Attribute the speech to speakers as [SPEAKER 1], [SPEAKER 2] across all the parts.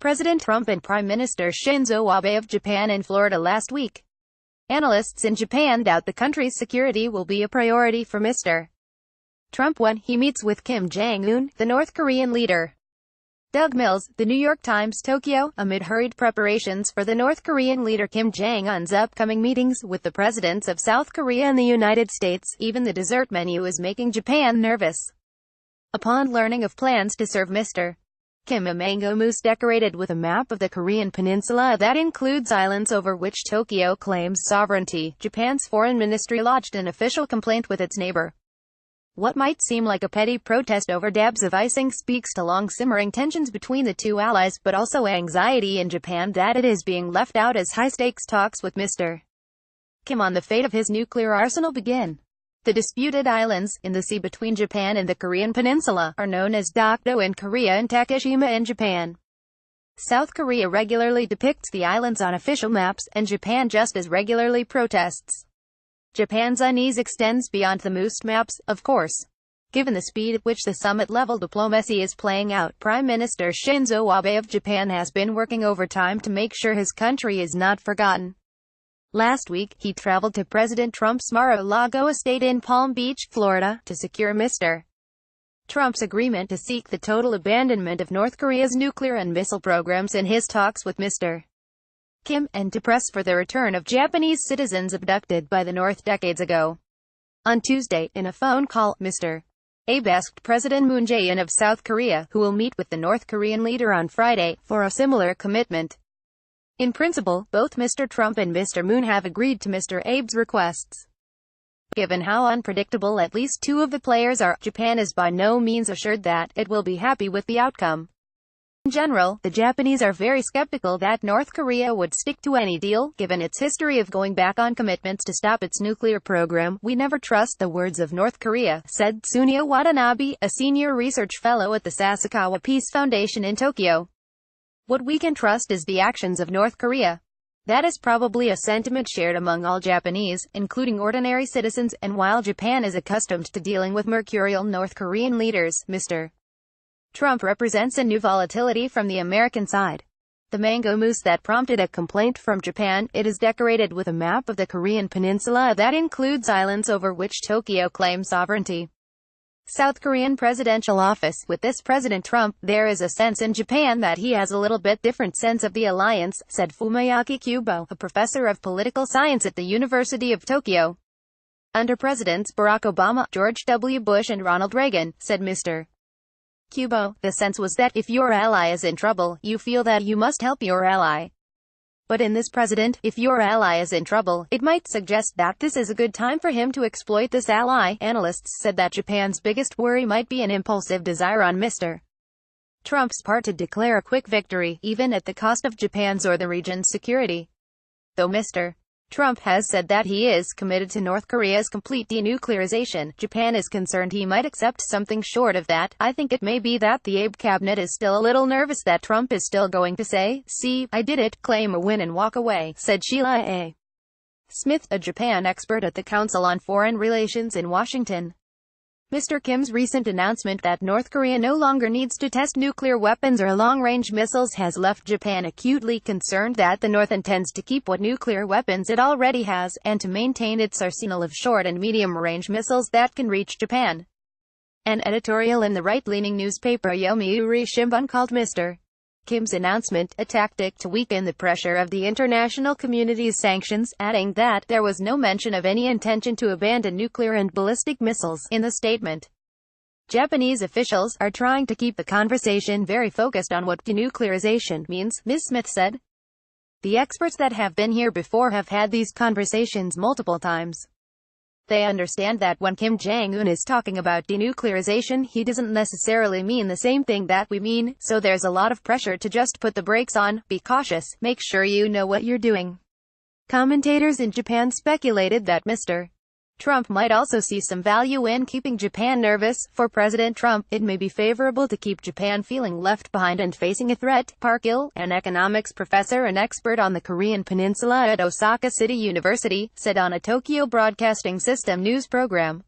[SPEAKER 1] President Trump and Prime Minister Shinzo Abe of Japan in Florida last week. Analysts in Japan doubt the country's security will be a priority for Mr. Trump when he meets with Kim Jong-un, the North Korean leader. Doug Mills, The New York Times, Tokyo. Amid hurried preparations for the North Korean leader Kim Jong-un's upcoming meetings with the presidents of South Korea and the United States, even the dessert menu is making Japan nervous. Upon learning of plans to serve Mr. Kim a mango mousse decorated with a map of the Korean Peninsula that includes islands over which Tokyo claims sovereignty, Japan's foreign ministry lodged an official complaint with its neighbor. What might seem like a petty protest over dabs of icing speaks to long-simmering tensions between the two allies, but also anxiety in Japan that it is being left out as high-stakes talks with Mr. Kim on the fate of his nuclear arsenal begin. The disputed islands, in the sea between Japan and the Korean Peninsula, are known as Dokdo in Korea and Takeshima in Japan. South Korea regularly depicts the islands on official maps, and Japan just as regularly protests. Japan's unease extends beyond the mousse maps, of course. Given the speed at which the summit-level diplomacy is playing out, Prime Minister Shinzo Abe of Japan has been working overtime to make sure his country is not forgotten. Last week, he traveled to President Trump's Mar-a-Lago estate in Palm Beach, Florida, to secure Mr. Trump's agreement to seek the total abandonment of North Korea's nuclear and missile programs in his talks with Mr. Kim, and to press for the return of Japanese citizens abducted by the North decades ago. On Tuesday, in a phone call, Mr. Abe asked President Moon Jae-in of South Korea, who will meet with the North Korean leader on Friday, for a similar commitment. In principle, both Mr. Trump and Mr. Moon have agreed to Mr. Abe's requests. Given how unpredictable at least two of the players are, Japan is by no means assured that it will be happy with the outcome. In general, the Japanese are very skeptical that North Korea would stick to any deal, given its history of going back on commitments to stop its nuclear program. "We never trust the words of North Korea," said Tsunya Watanabe, a senior research fellow at the Sasakawa Peace Foundation in Tokyo. "What we can trust is the actions of North Korea." That is probably a sentiment shared among all Japanese, including ordinary citizens, and while Japan is accustomed to dealing with mercurial North Korean leaders, Mr. Trump represents a new volatility from the American side. The mango mousse that prompted a complaint from Japan, it is decorated with a map of the Korean Peninsula that includes islands over which Tokyo claims sovereignty. South Korean presidential office. With this President Trump, there is a sense in Japan that he has a little bit different sense of the alliance, said Fumiaki Kubo, a professor of political science at the University of Tokyo. Under Presidents Barack Obama, George W. Bush and Ronald Reagan, said Mr. Kubo, the sense was that if your ally is in trouble, you feel that you must help your ally. But in this president, if your ally is in trouble, it might suggest that this is a good time for him to exploit this ally. Analysts said that Japan's biggest worry might be an impulsive desire on Mr. Trump's part to declare a quick victory, even at the cost of Japan's or the region's security. Though Mr. Trump has said that he is committed to North Korea's complete denuclearization, Japan is concerned he might accept something short of that. "I think it may be that the Abe cabinet is still a little nervous that Trump is still going to say, 'See, I did it,' claim a win and walk away," said Sheila A. Smith, a Japan expert at the Council on Foreign Relations in Washington. Mr. Kim's recent announcement that North Korea no longer needs to test nuclear weapons or long-range missiles has left Japan acutely concerned that the North intends to keep what nuclear weapons it already has, and to maintain its arsenal of short- and medium-range missiles that can reach Japan. An editorial in the right-leaning newspaper Yomiuri Shimbun called Mr. Kim's announcement a tactic to weaken the pressure of the international community's sanctions, adding that there was no mention of any intention to abandon nuclear and ballistic missiles in the statement. Japanese officials are trying to keep the conversation very focused on what denuclearization means, Ms. Smith said. The experts that have been here before have had these conversations multiple times. They understand that when Kim Jong-un is talking about denuclearization, he doesn't necessarily mean the same thing that we mean, so there's a lot of pressure to just put the brakes on, be cautious, make sure you know what you're doing. Commentators in Japan speculated that Mr. Trump might also see some value in keeping Japan nervous. For President Trump, it may be favorable to keep Japan feeling left behind and facing a threat. Park Il, an economics professor and expert on the Korean Peninsula at Osaka City University, said on a Tokyo Broadcasting System news program.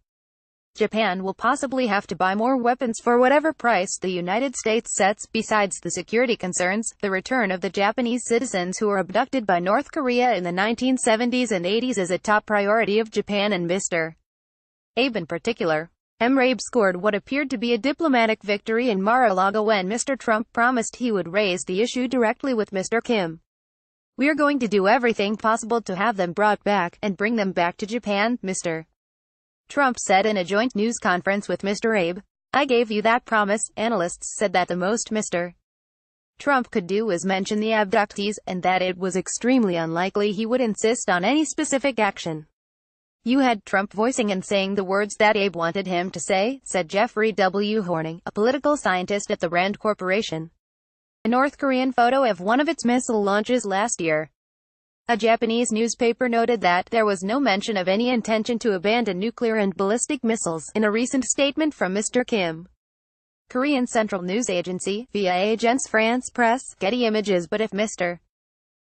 [SPEAKER 1] Japan will possibly have to buy more weapons for whatever price the United States sets. Besides the security concerns, the return of the Japanese citizens who were abducted by North Korea in the 1970s and 80s is a top priority of Japan and Mr. Abe in particular. Abe scored what appeared to be a diplomatic victory in Mar-a-Lago when Mr. Trump promised he would raise the issue directly with Mr. Kim. "We're going to do everything possible to have them brought back, and bring them back to Japan," Mr. Trump said in a joint news conference with Mr. Abe. "I gave you that promise." Analysts said that the most Mr. Trump could do was mention the abductees, and that it was extremely unlikely he would insist on any specific action. "You had Trump voicing and saying the words that Abe wanted him to say," said Jeffrey W. Horning, a political scientist at the Rand Corporation. A North Korean photo of one of its missile launches last year. A Japanese newspaper noted that there was no mention of any intention to abandon nuclear and ballistic missiles in a recent statement from Mr. Kim. Korean Central News Agency, via Agence France Presse, Getty Images. But if Mr.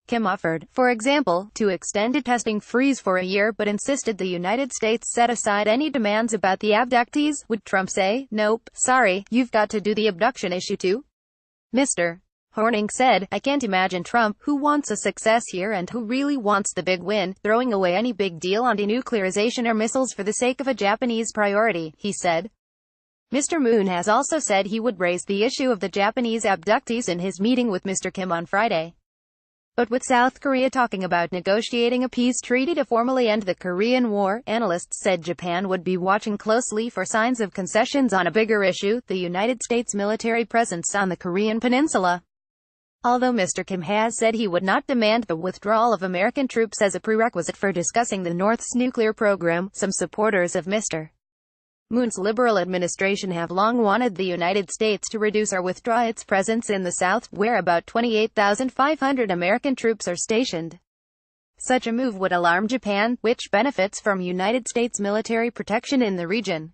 [SPEAKER 1] Kim offered, for example, to extend a testing freeze for a year but insisted the United States set aside any demands about the abductees, would Trump say, "Nope, sorry, you've got to do the abduction issue too"? Mr. Horning said, "I can't imagine Trump, who wants a success here and who really wants the big win, throwing away any big deal on denuclearization or missiles for the sake of a Japanese priority," he said. Mr. Moon has also said he would raise the issue of the Japanese abductees in his meeting with Mr. Kim on Friday. But with South Korea talking about negotiating a peace treaty to formally end the Korean War, analysts said Japan would be watching closely for signs of concessions on a bigger issue, the United States military presence on the Korean Peninsula. Although Mr. Kim has said he would not demand the withdrawal of American troops as a prerequisite for discussing the North's nuclear program, some supporters of Mr. Moon's Liberal administration have long wanted the United States to reduce or withdraw its presence in the South, where about 28,500 American troops are stationed. Such a move would alarm Japan, which benefits from United States military protection in the region.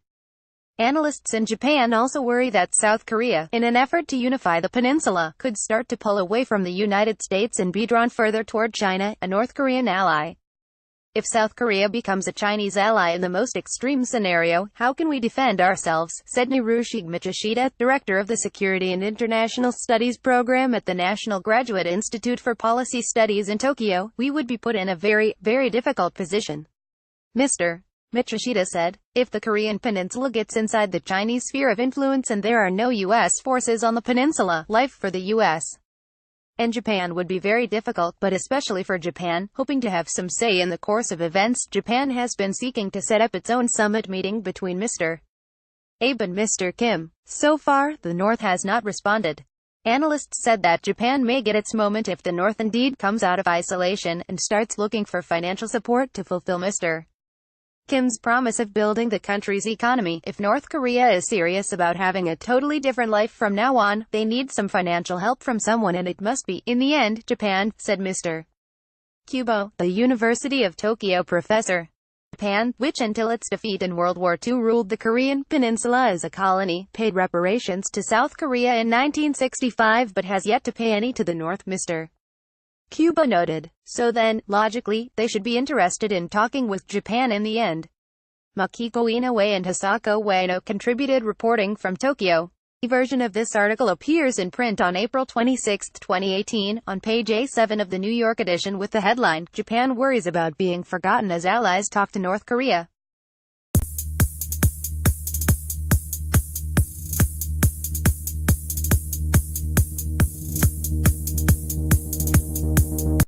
[SPEAKER 1] Analysts in Japan also worry that South Korea, in an effort to unify the peninsula, could start to pull away from the United States and be drawn further toward China, a North Korean ally. If South Korea becomes a Chinese ally in the most extreme scenario, how can we defend ourselves, said Narushi Michishita, director of the Security and International Studies program at the National Graduate Institute for Policy Studies in Tokyo. "We would be put in a very, very difficult position," Mr. Michishita said. "If the Korean Peninsula gets inside the Chinese sphere of influence and there are no U.S. forces on the peninsula, life for the U.S. and Japan would be very difficult, but especially for Japan, hoping to have some say in the course of events." Japan has been seeking to set up its own summit meeting between Mr. Abe and Mr. Kim. So far, the North has not responded. Analysts said that Japan may get its moment if the North indeed comes out of isolation and starts looking for financial support to fulfill Mr. Kim's promise of building the country's economy. If North Korea is serious about having a totally different life from now on, they need some financial help from someone, and it must be, in the end, Japan, said Mr. Kubo, the University of Tokyo professor. Japan, which until its defeat in World War II ruled the Korean Peninsula as a colony, paid reparations to South Korea in 1965 but has yet to pay any to the North, Mr. Kubo noted. So then, logically, they should be interested in talking with Japan in the end. Makiko Inoue and Hisako Ueno contributed reporting from Tokyo. A version of this article appears in print on April 26, 2018, on page A7 of the New York edition with the headline, "Japan worries about being forgotten as allies talk to North Korea."